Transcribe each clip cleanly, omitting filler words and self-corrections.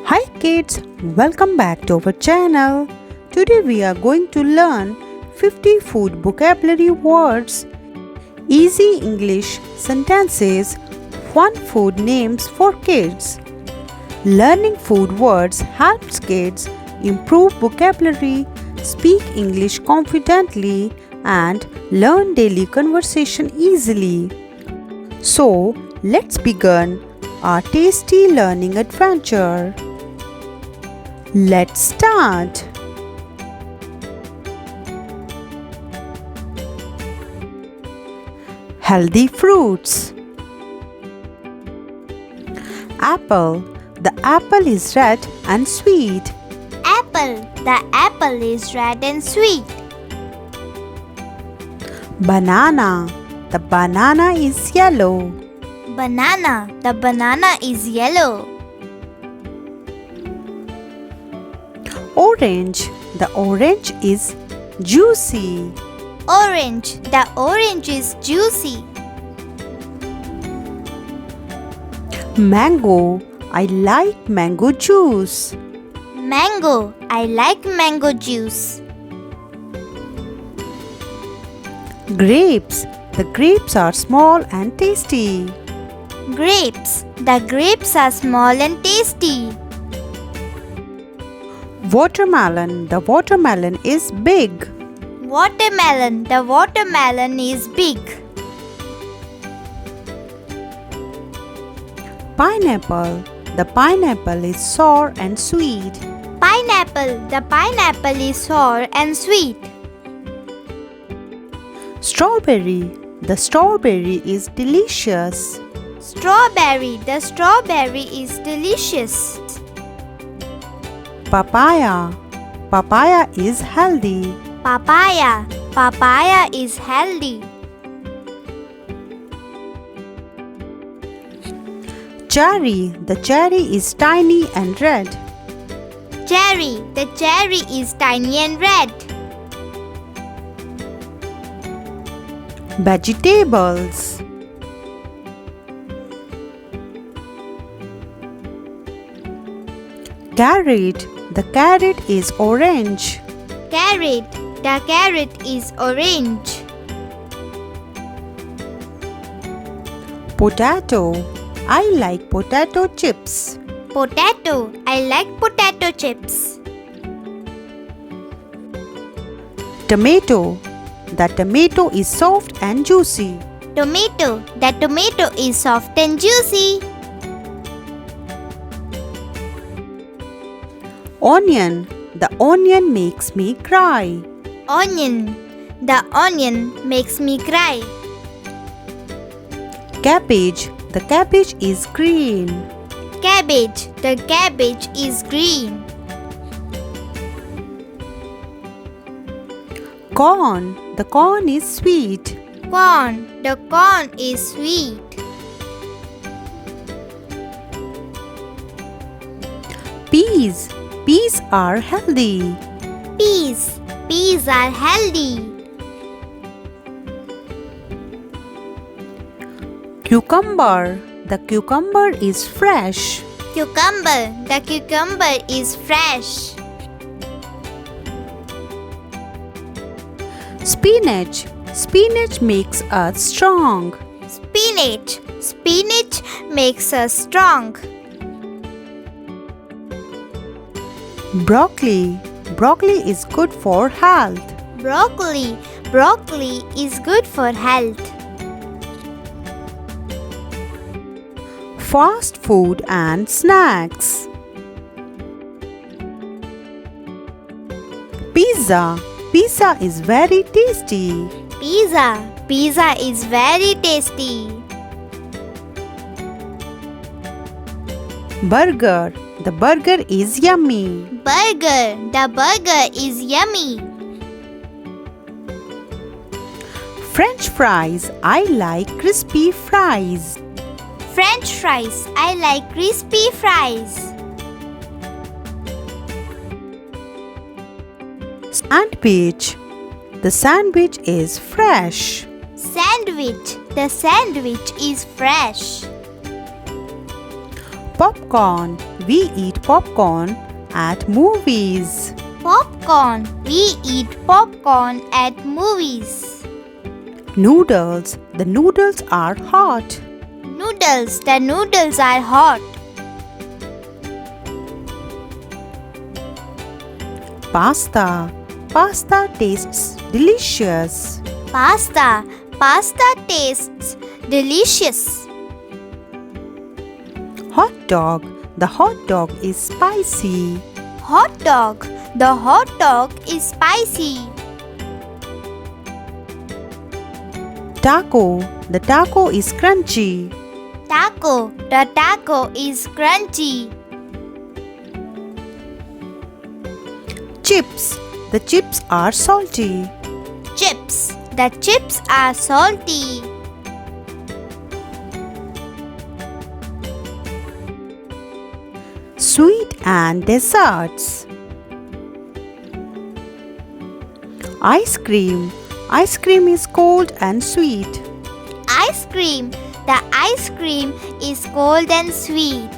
Hi kids, welcome back to our channel. Today we are going to learn 50 food vocabulary words, easy English sentences, fun food names for kids. Learning food words helps kids improve vocabulary, speak English confidently, and learn daily conversation easily. So, let's begin our tasty learning adventure. Let's start. Healthy fruits. Apple. The apple is red and sweet. Apple. The apple is red and sweet. Banana. The banana is yellow. Banana. The banana is yellow. Orange. The orange is juicy. Orange. The orange is juicy. Mango. I like mango juice. Mango. I like mango juice. Grapes. The grapes are small and tasty. Grapes. The grapes are small and tasty. Watermelon. The watermelon is big. Watermelon. The watermelon is big. Pineapple. The pineapple is sour and sweet. Pineapple. The pineapple is sour and sweet. Strawberry. The strawberry is delicious. Strawberry. The strawberry is delicious. Papaya. Papaya is healthy. Papaya. Papaya is healthy. Cherry. The cherry is tiny and red. Cherry. The cherry is tiny and red. Vegetables. Carrot. The carrot is orange. Carrot. The carrot is orange. Potato. I like potato chips. Potato. I like potato chips. Tomato. The tomato is soft and juicy. Tomato. The tomato is soft and juicy. Onion. The onion makes me cry. Onion. The onion makes me cry. Cabbage. The cabbage is green. Cabbage. The cabbage is green. Corn. The corn is sweet. Corn. The corn is sweet. Peas. Peas are healthy. Peas. Peas are healthy. Cucumber. The cucumber is fresh. Cucumber. The cucumber is fresh. Spinach. Spinach makes us strong. Spinach. Spinach makes us strong. Broccoli. Broccoli is good for health. Broccoli. Broccoli is good for health. Fast food and snacks. Pizza. Pizza is very tasty. Pizza. Pizza is very tasty. Burger. The burger is yummy. Burger. The burger is yummy. French fries. I like crispy fries. French fries. I like crispy fries. Sandwich. The sandwich is fresh. Sandwich. The sandwich is fresh. Popcorn. We eat popcorn at movies. Popcorn. We eat popcorn at movies. Noodles. The noodles are hot. Noodles. The noodles are hot. Pasta. Pasta tastes delicious. Pasta. Pasta tastes delicious. Hot dog. The hot dog is spicy. Hot dog. The hot dog is spicy. Taco. The taco is crunchy. Taco. The taco is crunchy. Chips. The chips are salty. Chips. The chips are salty. Sweet and desserts. Ice cream. Ice cream is cold and sweet. Ice cream. The ice cream is cold and sweet.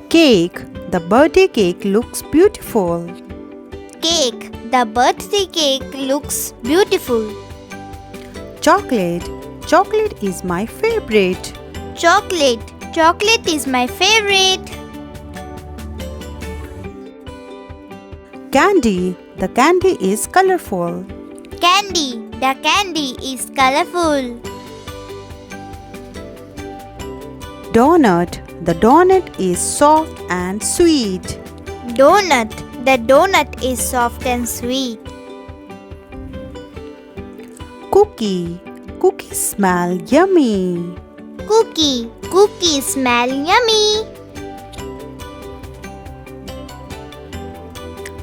Cake. The birthday cake looks beautiful. Cake. The birthday cake looks beautiful. Chocolate. Chocolate is my favorite. Chocolate. Chocolate is my favorite. Candy. The candy is colorful. Candy. The candy is colorful. Donut. The donut is soft and sweet. Donut. The donut is soft and sweet. Cookie. Cookies smell yummy. Cookie. Cookies smell yummy.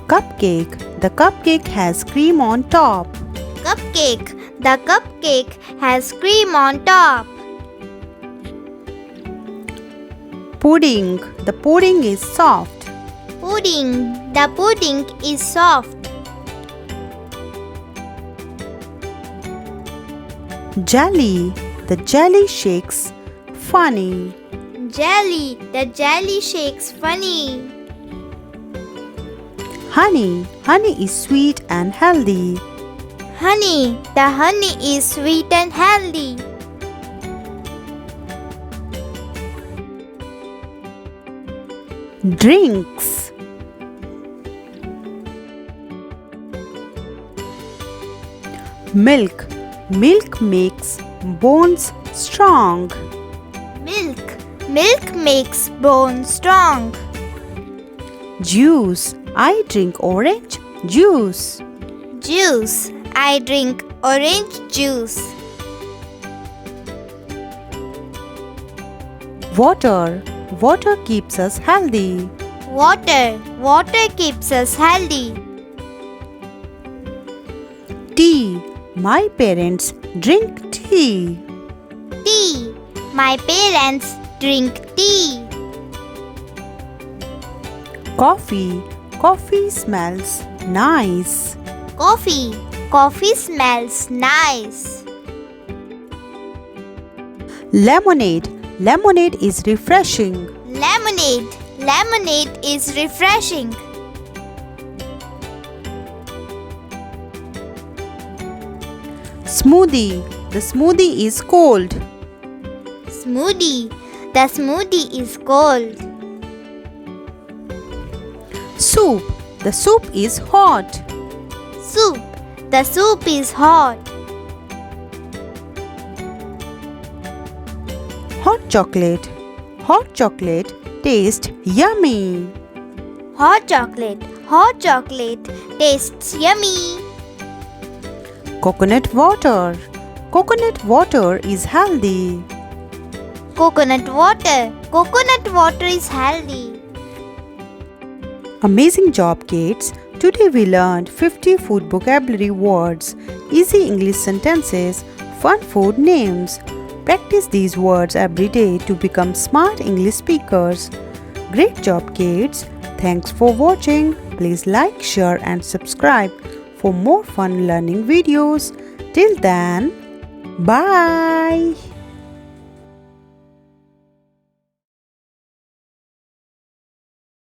Cupcake. The cupcake has cream on top. Cupcake. The cupcake has cream on top. Pudding. The pudding is soft. Pudding. The pudding is soft. Jelly. The jelly shakes funny. Jelly. The jelly shakes funny. Honey. Honey is sweet and healthy. Honey. The honey is sweet and healthy. Drinks. Milk. Milk makes bones strong. Milk. Milk makes bones strong. Juice. I drink orange juice. Juice. I drink orange juice. Water. Water keeps us healthy. Water. Water keeps us healthy. Tea. My parents drink tea. Tea. My parents drink tea. Coffee. Coffee smells nice. Coffee. Coffee smells nice. Lemonade. Lemonade is refreshing. Lemonade. Lemonade is refreshing. Smoothie. The smoothie is cold. Smoothie. The smoothie is cold. Soup. The soup is hot. Soup. The soup is hot. Hot chocolate. Hot chocolate tastes yummy. Hot chocolate. Hot chocolate tastes yummy. Coconut water. Coconut water is healthy. Coconut water. Coconut water is healthy. Amazing job, kids. Today we learned 50 food vocabulary words, easy English sentences, fun food names. Practice these words every day to become smart English speakers. Great job, kids. Thanks for watching. Please like, share and subscribe for more fun learning videos. Till then, bye.